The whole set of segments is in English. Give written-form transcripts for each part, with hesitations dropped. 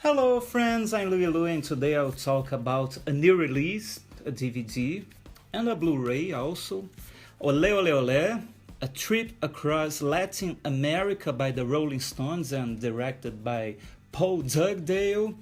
Hello friends, I'm Louie Louie and today I'll talk about a new release, a DVD, and a Blu-ray also. Olé Olé Olé, a trip across Latin America by the Rolling Stones and directed by Paul Dugdale.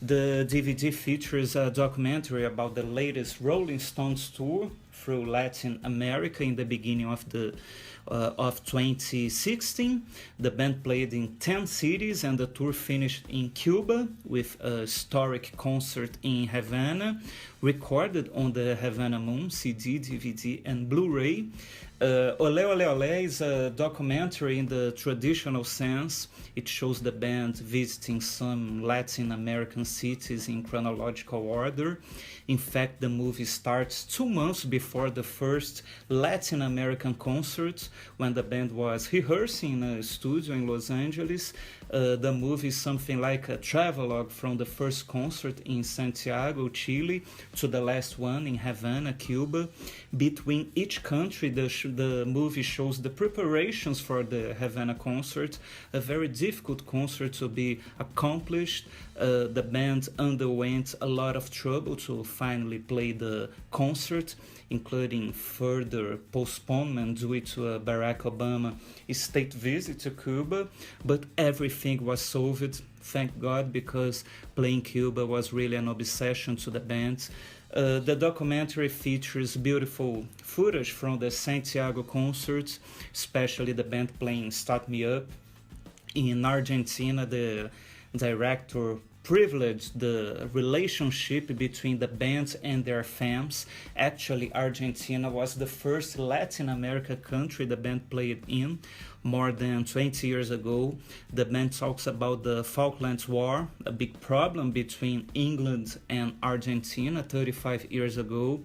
The DVD features a documentary about the latest Rolling Stones tour through Latin America in the beginning of 2016. The band played in 10 cities and the tour finished in Cuba with a historic concert in Havana, recorded on the Havana Moon CD, DVD, and Blu-ray. Olé Olé Olé is a documentary in the traditional sense. It shows the band visiting some Latin American cities in chronological order. In fact, the movie starts 2 months before the first Latin American concert, when the band was rehearsing in a studio in Los Angeles. The movie is something like a travelogue from the first concert in Santiago, Chile, to the last one in Havana, Cuba. Between each country, the movie shows the preparations for the Havana concert, a very difficult concert to be accomplished. The band underwent a lot of trouble to finally play the concert, including further postponement due to Barack Obama state visit to Cuba, but everything was solved, thank God, because playing Cuba was really an obsession to the band. The documentary features beautiful footage from the Santiago concerts, especially the band playing Start Me Up. In Argentina, the director privileged the relationship between the band and their fans. Actually, Argentina was the first Latin America country the band played in more than 20 years ago. The band talks about the Falklands War, a big problem between England and Argentina 35 years ago.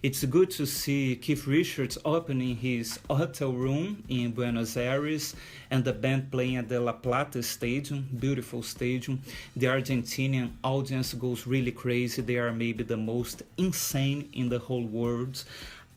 It's good to see Keith Richards opening his hotel room in Buenos Aires and the band playing at the La Plata Stadium, beautiful stadium. The Argentinian audience goes really crazy. They are maybe the most insane in the whole world.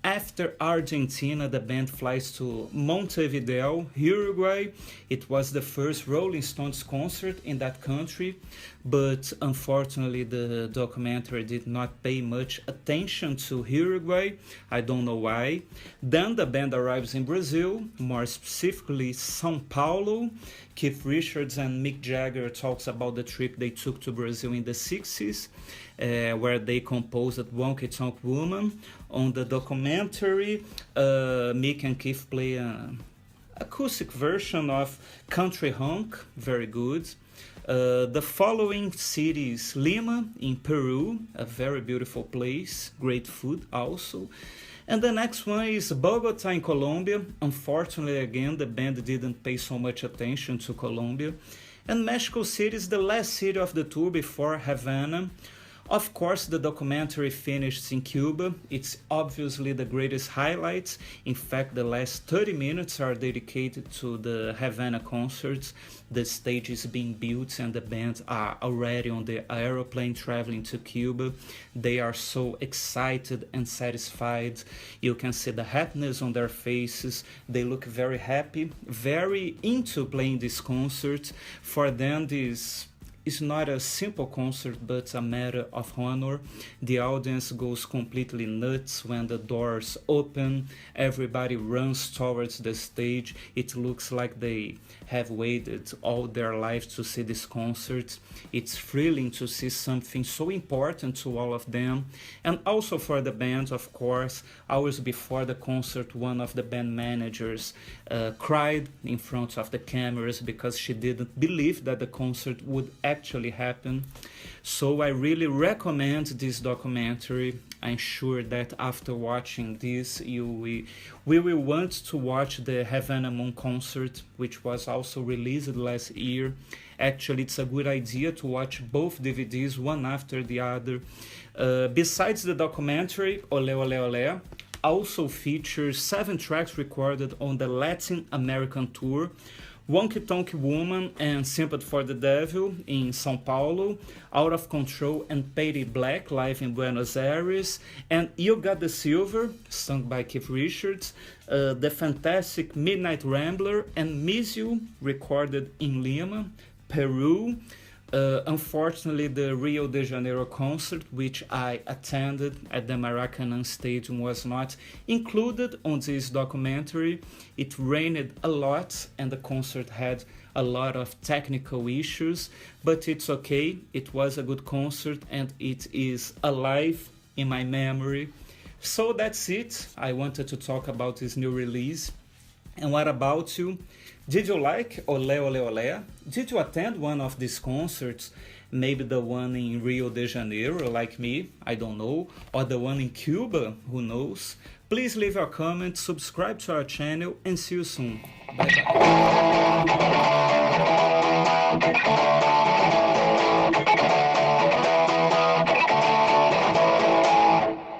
After Argentina, the band flies to Montevideo, Uruguay. It was the first Rolling Stones concert in that country, but unfortunately the documentary did not pay much attention to Uruguay. I don't know why. Then the band arrives in Brazil, more specifically São Paulo. Keith Richards and Mick Jagger talks about the trip they took to Brazil in the 60s, where they composed Wonky Tonk Woman. On the documentary, Mick and Keith play an acoustic version of Country Honk, very good. The following city is Lima in Peru, a very beautiful place, great food also. And the next one is Bogota in Colombia. Unfortunately, again, the band didn't pay so much attention to Colombia. And Mexico City is the last city of the tour before Havana. Of course, the documentary finished in Cuba. It's obviously the greatest highlights. In fact, the last 30 minutes are dedicated to the Havana concerts. The stage is being built and the band are already on the aeroplane traveling to Cuba. They are so excited and satisfied. You can see the happiness on their faces. They look very happy, very into playing this concert. For them, this it's not a simple concert, but a matter of honor. The audience goes completely nuts when the doors open. Everybody runs towards the stage. It looks like they have waited all their lives to see this concert. It's thrilling to see something so important to all of them. And also for the band, of course. Hours before the concert, one of the band managers cried in front of the cameras because she didn't believe that the concert would actually happen. So I really recommend this documentary. I'm sure that after watching this, we will want to watch the Havana Moon concert, which was also released last year. Actually, it's a good idea to watch both DVDs, one after the other. Besides the documentary, Olé Olé Olé also features 7 tracks recorded on the Latin American tour. Wonky Tonk Woman and Sympathy for the Devil in São Paulo, Out of Control and Petty Black live in Buenos Aires, and You Got the Silver, sung by Keith Richards, the fantastic Midnight Rambler and Miss You, recorded in Lima, Peru, Unfortunately, the Rio de Janeiro concert, which I attended at the Maracanã Stadium, was not included on this documentary. It rained a lot and the concert had a lot of technical issues, but it's okay. It was a good concert and it is alive in my memory. So that's it. I wanted to talk about this new release. And what about you? Did you like Olé Olé Olé? Did you attend one of these concerts? Maybe the one in Rio de Janeiro, like me, I don't know, or the one in Cuba, who knows? Please leave a comment, subscribe to our channel, and see you soon. Bye bye.